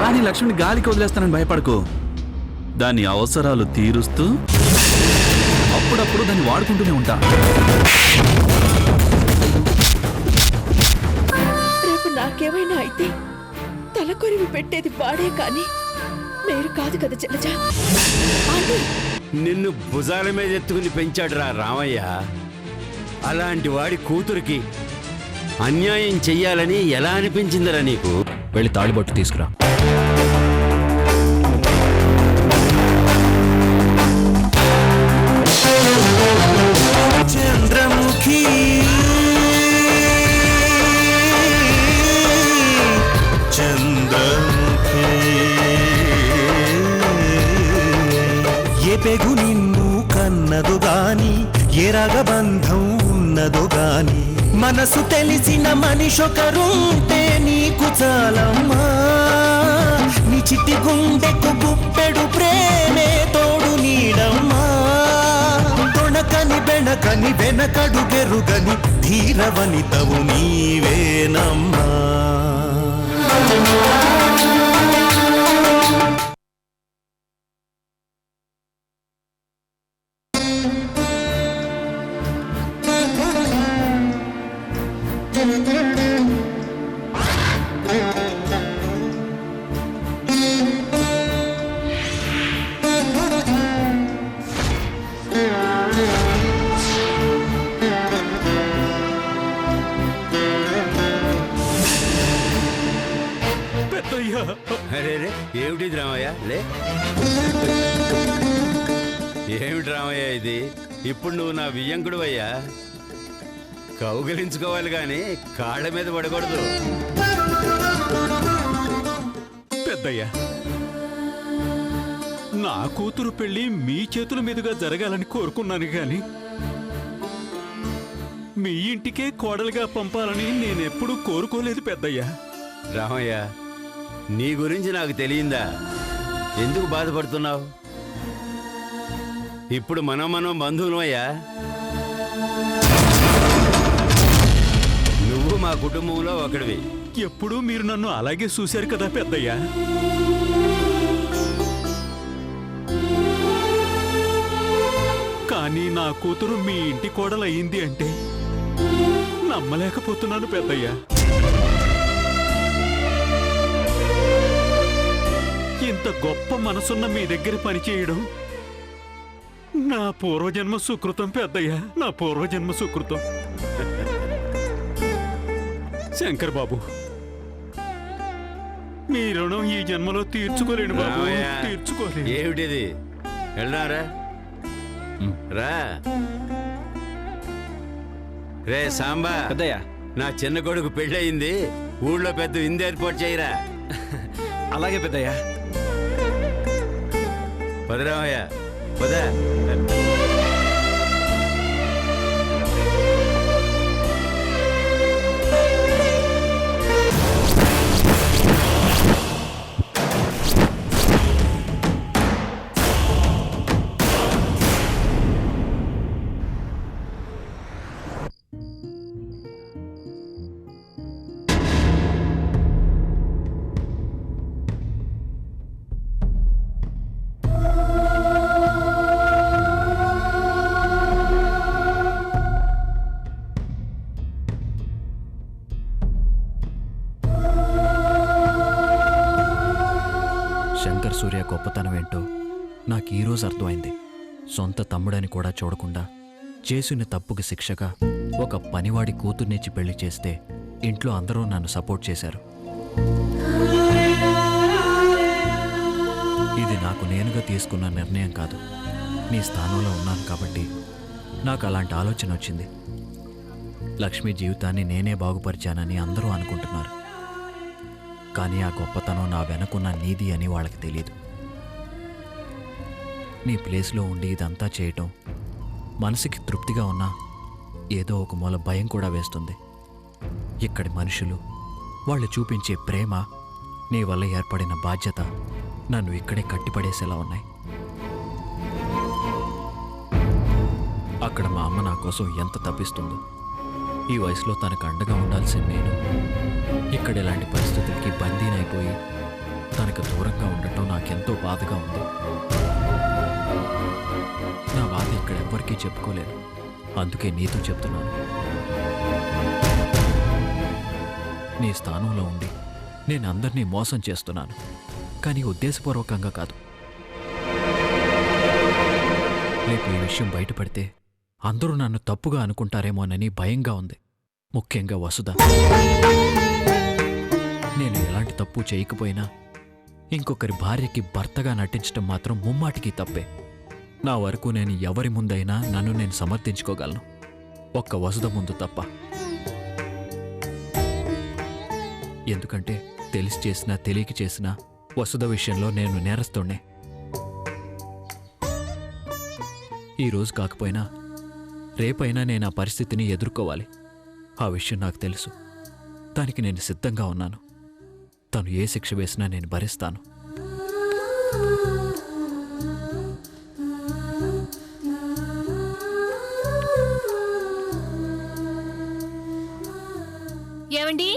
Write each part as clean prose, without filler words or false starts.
కానీ లక్ష్మిని గాలికి వదిలేస్తానని భయపడకు. దాని అవసరాలు తీరుస్తూ అప్పుడప్పుడు దాన్ని వాడుకుంటూనే ఉంటా. రేపు నాకేమైనా అయితే తలకొరివి పెట్టేది వాడే కానీ మీరు కాదు కదా జలజ. నిన్ను భుజాల మీద ఎత్తుకుని పెంచాడురా రామయ్య. అలాంటి వాడి కూతురికి అన్యాయం చెయ్యాలని ఎలా అనిపించిందిరా నీకు? వెళ్ళి తాళిబొట్టు తీసుకురా. చంద్రముఖి చంద్రముఖి ఏ పెగు నిన్ను కన్నదు గాని ఏ రగబంధం ఉన్నదో గాని మనసు తెలిసిన మనిషొకరుంటే నీకు చాలమ్మా. నీ చిట్టి గుండెకు గుప్పెడు ప్రేమే తోడు నీడమ్మా. తొణకని బెణకని వెనకడు గెరుగని ధీరవనితవు నీవేనమ్మా. అరే ఏమిటి రామయ్య? లే, ఏమిటి రామయ్య ఇది? ఇప్పుడు నువ్వు నా వియ్యంకుడు అయ్యా. కౌగిలించుకోవాలి గాని కాళ్ళ మీద పడకూడదు. పెద్దయ్యా, నా కూతురు పెళ్లి మీ చేతుల మీదుగా జరగాలని కోరుకున్నాను గాని మీ ఇంటికే కోడలుగా పంపాలని నేనెప్పుడూ కోరుకోలేదు పెద్దయ్యా. రామయ్య, నీ గురించి నాకు తెలియందా? ఎందుకు బాధపడుతున్నావు? ఇప్పుడు మనం బంధువులమయ్యా. నువ్వు మా కుటుంబంలో ఒకడివి. ఎప్పుడూ మీరు నన్ను అలాగే చూశారు కదా పెద్దయ్యా. కానీ నా కూతురు మీ ఇంటి కోడలయ్యింది అంటే నమ్మలేకపోతున్నాను పెద్దయ్యా. ఇంత గొప్ప మనసున్న మీ దగ్గర పనిచేయడం నా పూర్వజన్మ సుకృతం పెద్దయ్యా, నా పూర్వజన్మ సుకృతం. శంకర్ బాబు, మీ రుణం ఈ జన్మలో తీర్చుకోలేను బాబు, తీర్చుకోలేను. ఏమిటిది? వెళ్ళారా? రా రే సాంబా. పెద్దయ్యా, నా చిన్న కొడుకు పెళ్ళయింది, ఊళ్ళో పెద్ద విందు ఏర్పాటు చేయరా. అలాగే పెద్దయ్యా. పదరామయ్య, పద. శంకర్ సూర్య గొప్పతనం ఏంటో నాకు ఈరోజు అర్థమైంది. సొంత తమ్ముడని కూడా చూడకుండా చేసిన తప్పుకి శిక్షగా ఒక పనివాడి కూతుర్నిచ్చి పెళ్లి చేస్తే ఇంట్లో అందరూ నన్ను సపోర్ట్ చేశారు. ఇది నాకు నేనుగా తీసుకున్న నిర్ణయం కాదు. నీ స్థానంలో ఉన్నాను కాబట్టి నాకు అలాంటి ఆలోచన వచ్చింది. లక్ష్మి జీవితాన్ని నేనే బాగుపరిచానని అందరూ అనుకుంటున్నారు. కానీ ఆ గొప్పతనం నా వెనకున్న నీది అని వాళ్ళకి తెలియదు. నీ ప్లేస్లో ఉండి ఇదంతా చేయటం మనసుకి తృప్తిగా ఉన్నా ఏదో ఒక మూల భయం కూడా వేస్తుంది. ఇక్కడి మనుషులు, వాళ్ళు చూపించే ప్రేమ, నీ వల్ల ఏర్పడిన బాధ్యత నన్ను ఇక్కడే కట్టిపడేసేలా ఉన్నాయి. అక్కడ మా అమ్మ నా కోసం ఎంత తప్పిస్తుందో. ఈ వయసులో తనకు అండగా ఉండాల్సిన నేను ఇక్కడ ఇలాంటి పరిస్థితులకి బందీనైపోయి తనకు ఇక దూరంగా ఉండటం నాకెంతో బాధగా ఉంది. నా బాధ ఇక్కడ ఎవ్వరికీ చెప్పుకోలేను, అందుకే నీతో చెప్తున్నాను. నీ స్థానంలో ఉండి నేను అందరినీ మోసం చేస్తున్నాను, కానీ ఉద్దేశపూర్వకంగా కాదు. రేపు ఈ విషయం బయటపడితే అందరూ నన్ను తప్పుగా అనుకుంటారేమోనని భయంగా ఉంది, ముఖ్యంగా వసుధ. నేను ఎలాంటి తప్పు చేయకపోయినా ఇంకొకరి భార్యకి భర్తగా నటించడం మాత్రం ముమ్మాటికి తప్పే. నా వరకు నేను ఎవరి ముందైనా నన్ను నేను సమర్థించుకోగలను, ఒక్క వసుధ ముందు తప్ప. ఎందుకంటే తెలిసి చేసినా తెలియక చేసినా వసుధ విషయంలో నేను నేరస్తుణ్ణే. ఈరోజు కాకపోయినా రేపైనా నేను ఆ పరిస్థితిని ఎదుర్కోవాలి. ఆ విషయం నాకు తెలుసు, దానికి నేను సిద్ధంగా ఉన్నాను. తను ఏ శిక్ష వేసినా నేను భరిస్తాను. ఏమండి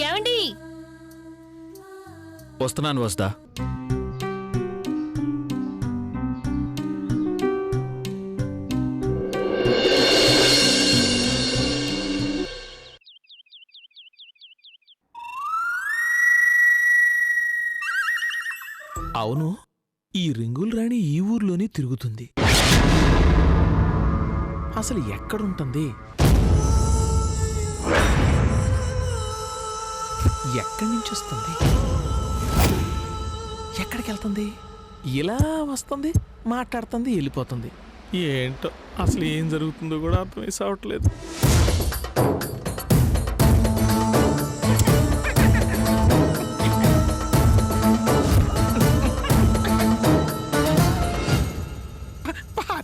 ఏమండి వస్తున్నాను వస్తా. అవును, ఈ రింగుల రాణి ఈ ఊర్లోనే తిరుగుతుంది. అసలు ఎక్కడుంటుంది? ఎక్కడి నుంచి వస్తుంది? ఎక్కడికి వెళ్తుంది? ఇలా వస్తుంది, మాట్లాడుతుంది, వెళ్ళిపోతుంది. ఏంటో అసలు ఏం జరుగుతుందో కూడా అర్థమై సావట్లేదు.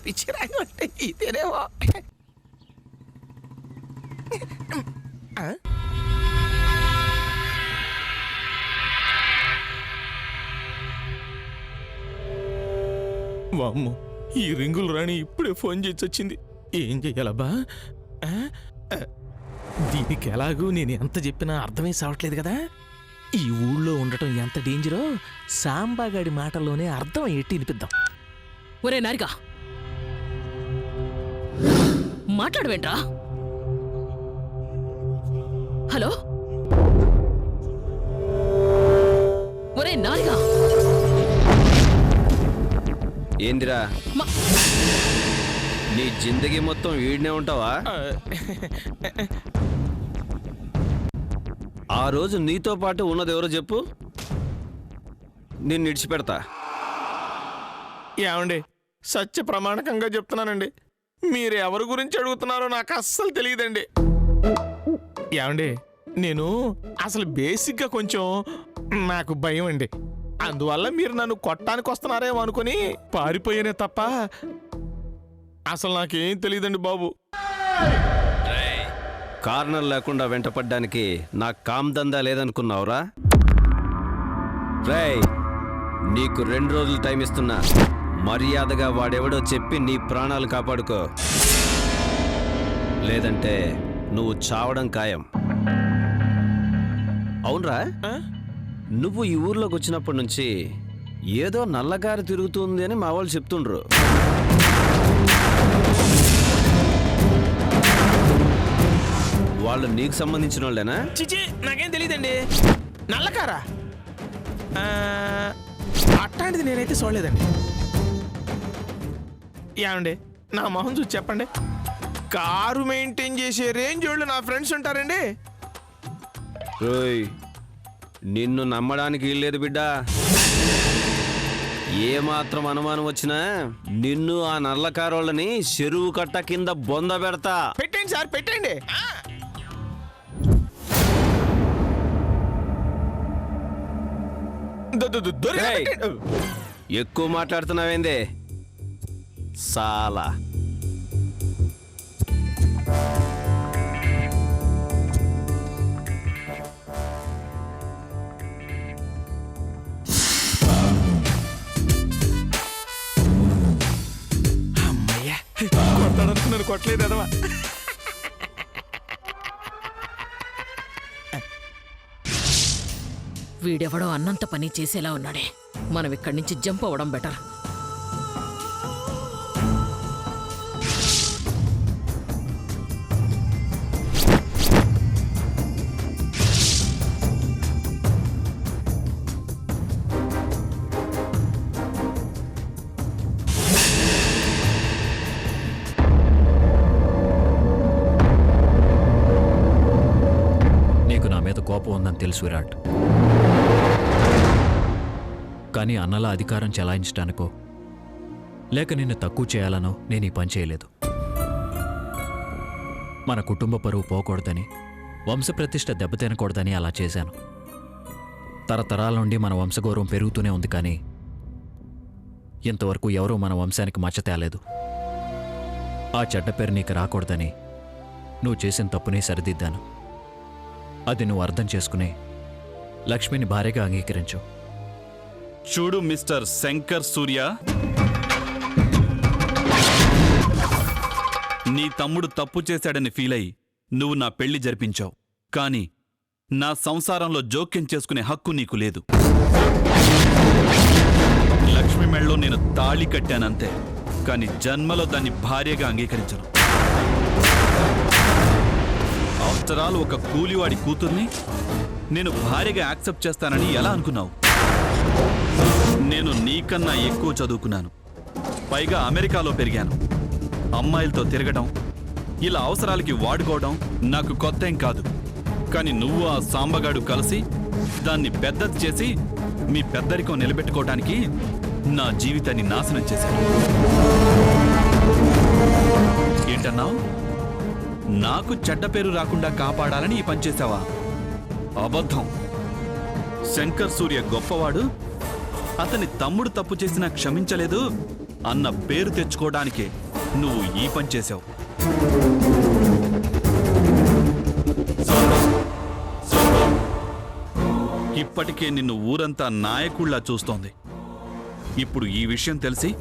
పిచ్చిరాగంటే ఇదేనేమో. వామ్మో, ఈ రింగులు రాణి ఇప్పుడే ఫోన్ చేసి వచ్చింది. ఏం చెయ్యాలబ్బా? దీనికి ఎలాగూ నేను ఎంత చెప్పినా అర్థమై సావట్లేదు కదా. ఈ ఊళ్ళో ఉండటం ఎంత డేంజరో సాంబాగాడి మాటల్లోనే అర్థం ఎట్టి వినిపిద్దాం. ఒరే నారిగా మాట్లాడవేంట్రా? హలో, ఒరే నారిగా. ఏందిరా నీ జిందగీ మొత్తం వీడినే ఉంటావా? ఆ రోజు నీతో పాటు ఉన్నది ఎవరో చెప్పు, నేను విడిచిపెడతా. ఏమండి, సత్య ప్రమాణకంగా చెప్తున్నానండి, మీరు ఎవరి గురించి అడుగుతున్నారో నాకు అస్సలు తెలియదండి. ఏమండి, నేను అసలు బేసిక్గా కొంచెం నాకు భయం అండి. అందువల్ల మీరు నన్ను కొట్టడానికి వస్తున్నారేమో అనుకుని పారిపోయానే తప్ప అసలు నాకేం తెలియదండి బాబు. కారణం లేకుండా వెంటపడ్డానికి నాకు కామ్దందా లేదనుకున్నావురా? రేయ్, నీకు 2 రోజులు టైం ఇస్తున్నా, మర్యాదగా వాడెవడో చెప్పి నీ ప్రాణాలు కాపాడుకో, లేదంటే నువ్వు చావడం ఖాయం. అవునరా, నువ్వు ఈ ఊర్లోకి వచ్చినప్పటి నుంచి ఏదో నల్లగారు తిరుగుతుంది అని మా వాళ్ళు చెప్తుండ్రు. వాళ్ళు నీకు సంబంధించిన వాళ్ళేనా? చిచి, నాకేం తెలియదండి. నల్లకారా? అట్లాంటిది నేనైతే చూడలేదండి. ఏమండి, నా మొహం చూసి చెప్పండి, కారు మెయింటైన్ చేసే రేంజ్ వాళ్ళు నా ఫ్రెండ్స్ ఉంటారండి? రోయ్, నిన్ను నమ్మడానికి వీల్లేదు బిడ్డా. ఏమాత్రం అనుమానం వచ్చినా నిన్ను ఆ నల్లకారోళ్ళని చెరువు కట్ట కింద బొంద పెడతా. పెట్టండి సార్, పెట్టండి. రేయ్, ఎక్కువ మాట్లాడుతున్నావేందే సాలా? అమ్మయ్యా, కొట్టాడనుకున్నాను, కొట్టలేదు అదవా. వీడెవడో అన్నంత పని చేసేలా ఉన్నాడే. మనం ఇక్కడి నుంచి జంప్ అవ్వడం బెటర్. నీకు నా మీద కోపం ఉందని తెలుసు విరాట్. కానీ అన్నల అధికారం చెలాయించడానికో లేక నిన్ను తక్కువ చేయాలనో నేను ఈ పని చేయలేదు. మన కుటుంబ పరువు పోకూడదని, వంశప్రతిష్ఠ దెబ్బతినకూడదని అలా చేశాను. తరతరాల నుండి మన వంశగౌరవం పెరుగుతూనే ఉంది, కానీ ఇంతవరకు ఎవరూ మన వంశానికి మచ్చ తేలేదు. ఆ చెడ్డ పేరు నీకు రాకూడదని నువ్వు చేసిన తప్పుని సరిదిద్దాను. అది నువ్వు అర్థం చేసుకుని లక్ష్మిని భార్యగా అంగీకరించు. చూడు మిస్టర్ శంకర్ సూర్య, నీ తమ్ముడు తప్పు చేశాడని ఫీల్ అయి నువ్వు నా పెళ్లి జరిపించావు. కానీ నా సంసారంలో జోక్యం చేసుకునే హక్కు నీకు లేదు. లక్ష్మి మెళ్ళలో నేను తాళి కట్టానంతే, కానీ జన్మలో దాన్ని భార్యగా అంగీకరించను. ఆఫ్టర్ ఆల్ ఒక కూలివాడి కూతుర్ని నేను భార్యగా యాక్సెప్ట్ చేస్తానని ఎలా అనుకున్నావు? నేను నీకన్నా ఎక్కువ చదువుకున్నాను, పైగా అమెరికాలో పెరిగాను. అమ్మాయిలతో తిరగడం, ఇలా అవసరాలకి వాడుకోవడం నాకు కొత్త ఏం కాదు. కానీ నువ్వు ఆ సాంబగాడు కలిసి దాన్ని పెద్దది చేసి మీ పెద్దరికం నిలబెట్టుకోవడానికి నా జీవితాన్ని నాశనం చేశాను. ఏంటన్నావు? నాకు చెడ్డ పేరు రాకుండా కాపాడాలని ఈ పని చేశావా? అబద్ధం. శంకర్ సూర్య గొప్పవాడు, అతని తమ్ముడు తప్పు చేసినా క్షమించలేదు అన్న పేరు తెచ్చుకోవడానికే నువ్వు ఈ పని చేశావు. ఇప్పటికే నిన్ను ఊరంతా నాయకుళ్లా చూస్తోంది. ఇప్పుడు ఈ విషయం తెలిసి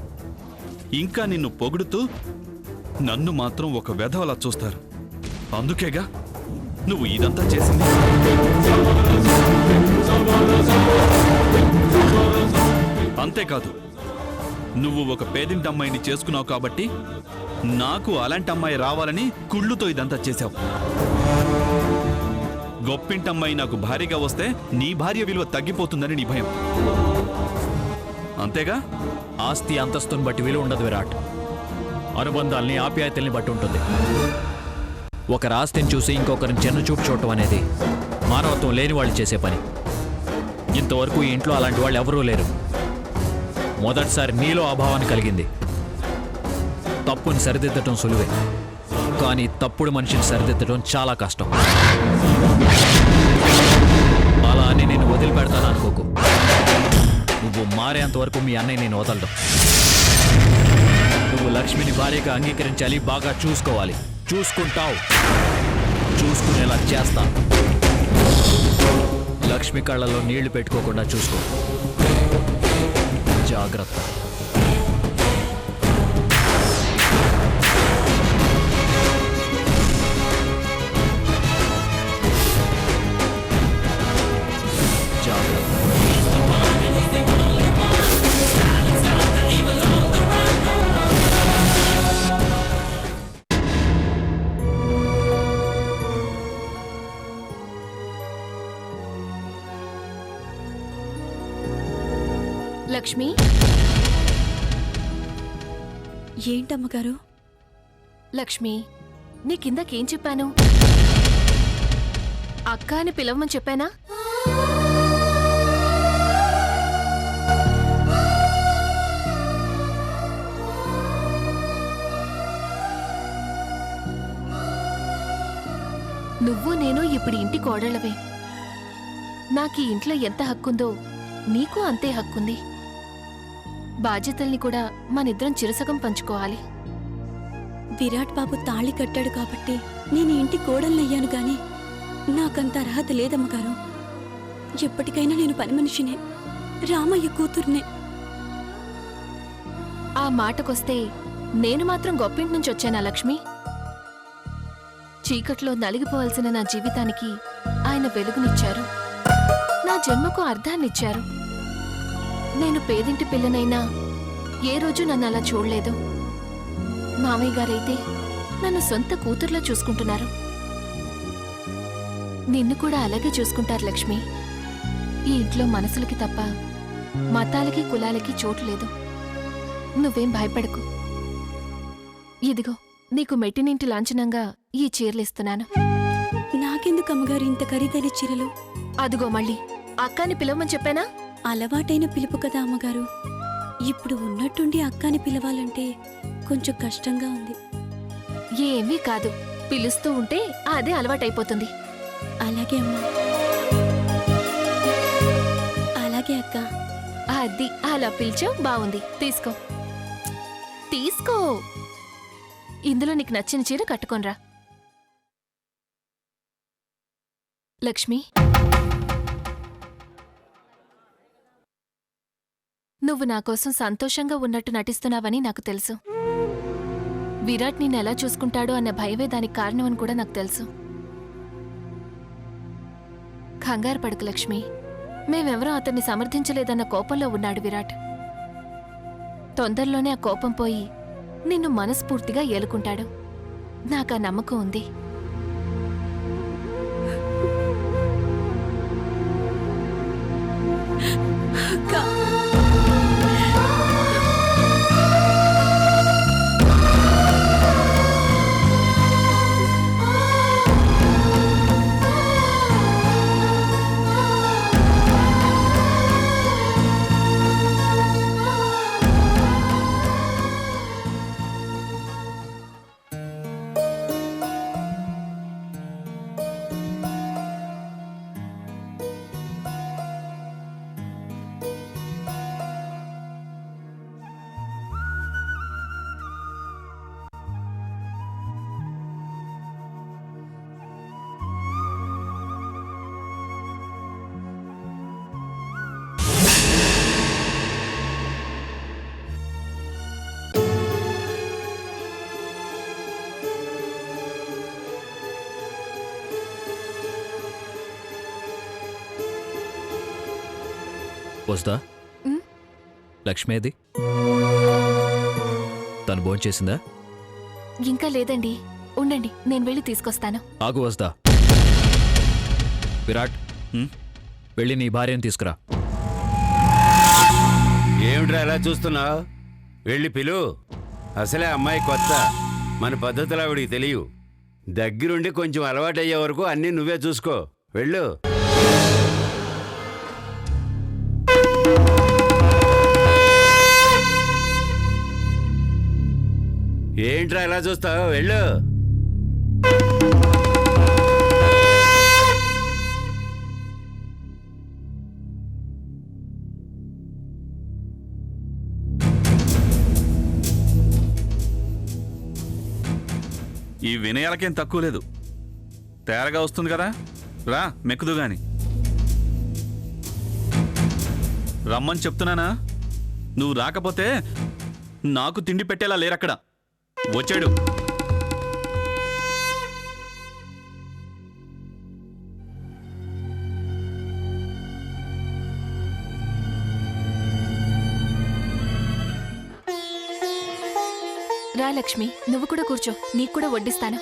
ఇంకా నిన్ను పొగుడుతూ నన్ను మాత్రం ఒక వెధవలా చూస్తారు. అందుకేగా నువ్వు ఇదంతా చేసింది. అంతేకాదు, నువ్వు ఒక పేదింటి అమ్మాయిని చేసుకున్నావు కాబట్టి నాకు అలాంటి అమ్మాయి రావాలని కుళ్ళుతో ఇదంతా చేశావు. గొప్పింటమ్మాయి నాకు భార్యగా వస్తే నీ భార్య విలువ తగ్గిపోతుందని నీ భయం. అంతేగా? ఆస్తి అంతస్తుని బట్టి విలువ ఉండదు విరాట్. అనుబంధాల్ని, ఆప్యాయతల్ని బట్టి ఉంటుంది. ఒకరి ఆస్తిని చూసి ఇంకొకరిని చిన్న చూపు చూడటం అనేది మానవత్వం లేని వాళ్ళు చేసే పని. ఇంతవరకు ఈ ఇంట్లో అలాంటి వాళ్ళు ఎవరూ లేరు. మొదటిసారి నీలో అభావాన్ని కలిగింది. తప్పుని సరిదిద్దటం సులువే, కానీ తప్పుడు మనిషిని సరిదిద్దటం చాలా కష్టం. అలా అని నేను వదిలిపెడతాను అనుకోకు. నువ్వు మారేంత వరకు మీ అన్నయ్య నేను వదలడం. నువ్వు లక్ష్మిని భార్యగా అంగీకరించాలి, బాగా చూసుకోవాలి. చూసుకుంటావు, చూసుకునేలా చేస్తాను. లక్ష్మి కళ్ళలో నీళ్లు పెట్టుకోకుండా చూసుకో. జాగ్రత్త. లక్ష్మి, ఏంటమ్మగారు? లక్ష్మి, నీ కిందకేం చెప్పాను? అక్క అని పిలవమని చెప్పానా? నువ్వు నేను ఇప్పుడు ఇంటి కోడళ్ళవే. నాకీ ఇంట్లో ఎంత హక్కుందో నీకు అంతే హక్కుంది. బాధ్యతల్ని కూడా మనిద్దరం చిరసగం పంచుకోవాలి. విరాట్ బాబు తాళి కట్టాడు కాబట్టి నేను ఇంటి కోడలయ్యాను గాని నాకంత అర్హత లేదమ్మగారు. ఎప్పటికైనా నేను పని మనిషినే, రామయ్య కూతుర్నే. ఆ మాటకొస్తే నేను మాత్రం గొప్పింటి నుంచి వచ్చానా లక్ష్మి? చీకట్లో నలిగిపోవాల్సిన నా జీవితానికి ఆయన వెలుగునిచ్చారు. నా జన్మకు అర్థాన్నిచ్చారు. నేను పేదింటి పిల్లనైనా ఏ రోజు నన్ను అలా చూడలేదు. మామయ్య గారైతే నన్ను సొంత కూతుర్లా చూసుకుంటున్నారు. నిన్ను కూడా అలాగే చూసుకుంటారు లక్ష్మి. ఈ ఇంట్లో మనసులకి తప్ప మతాలకి కులాలకి చోటు లేదు. నువ్వేం భయపడకు. ఇదిగో నీకు మెట్టినింటి లాంఛనంగా ఈ చీరలిస్తున్నాను. నాకెందుకు అమ్మగారు ఇంత ఖరీదైన చీరలు? అదిగో మళ్ళీ అక్కాని పిలవమని చెప్పానా? అలవాటైన పిలుపు కదా అమ్మగారు. ఇప్పుడు ఉన్నట్టుండి అక్కని పిలవాలంటే కొంచెం కష్టంగా ఉంది. ఏమీ కాదు, పిలుస్తూ ఉంటే అదే అలవాటైపోతుంది. అలాగే అమ్మా. అలాగే అక్క. అది అలా పిలిచావు, బావుంది. తీసుకో తీసుకో. ఇందులో నీకు నచ్చిన చీర కట్టుకోనరా. లక్ష్మి, నువ్వు నా కోసం సంతోషంగా ఉన్నట్టు నటిస్తున్నావని నాకు తెలుసు. విరాట్ నిన్నెలా చూసుకుంటాడో అన్న భయమే దానికి కారణమని కూడా నాకు తెలుసు. కంగారు పడకు లక్ష్మి. మేమెవరూ అతన్ని సమర్థించలేదన్న కోపంలో ఉన్నాడు విరాట్. తొందరలోనే ఆ కోపం పోయి నిన్ను మనస్ఫూర్తిగా ఏలుకుంటాడు. నాకా నమ్మకం ఉంది. వస్తా. లక్ష్మేది తను భోంచేసిందా? ఇంకా లేదండి, ఉండండి, నేను వెళ్ళి తీసుకొస్తాను. ఆగు వస్తా. విరాట్, వెళ్ళి నీ భార్యను తీసుకురా. ఏమిట్రా అలా చూస్తున్నావు? వెళ్ళి పిలు. అసలే అమ్మాయి కొత్త, మన పద్ధతులు ఆవిడికి తెలియవు. దగ్గరుండి కొంచెం అలవాటయ్యే వరకు అన్నీ నువ్వే చూసుకో. వెళ్ళు. ఏంట్రా ఎలా చూస్తావు? వెళ్ళు. ఈ వినయాలకేం తక్కువ లేదు. తేరగా వస్తుంది కదా, రా మెక్కుదు గాని. రమ్మని చెప్తున్నానా? నువ్వు రాకపోతే నాకు తిండి పెట్టేలా లేరక్కడ. వచ్చాడు. రా లక్ష్మి, నువ్వు కూడా కూర్చో, నీకు కూడా వడ్డిస్తాను.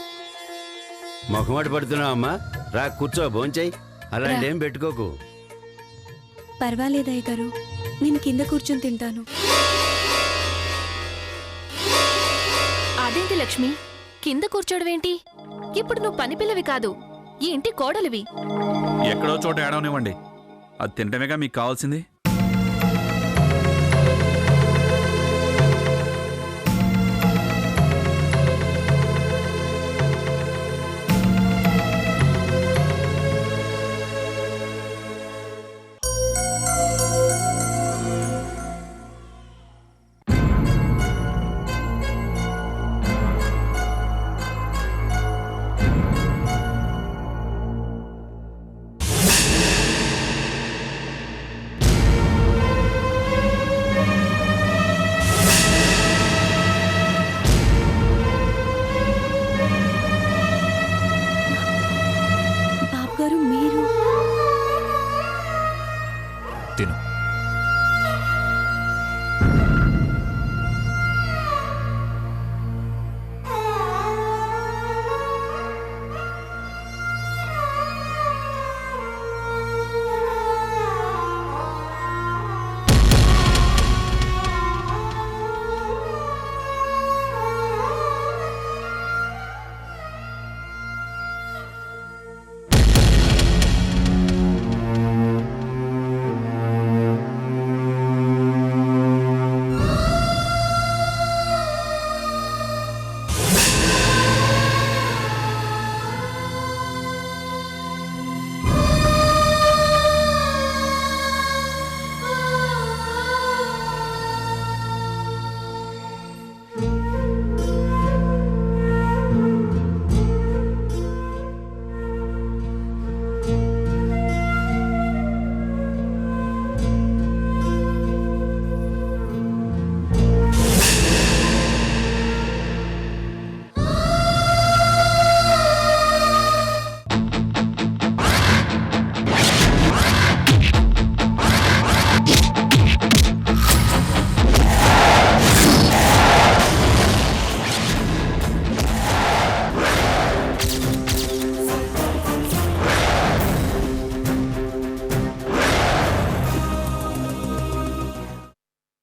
మొహమాట పడుతున్నావు అమ్మా? రా కూర్చో, భోంచేయి. అలాంటి ఏం పెట్టుకోకు. పర్వాలేదయ్య గారు, నేను కింద కూర్చొని తింటాను. అదేంటి లక్ష్మి, కింద కూర్చోడమేంటి? ఇప్పుడు నువ్వు పనిపిల్లవి కాదు, ఈ ఇంటి కోడలివి. ఎక్కడో చోట ఏడవనివ్వండి, అది తింటమేగా మీకు కావాల్సింది. తిను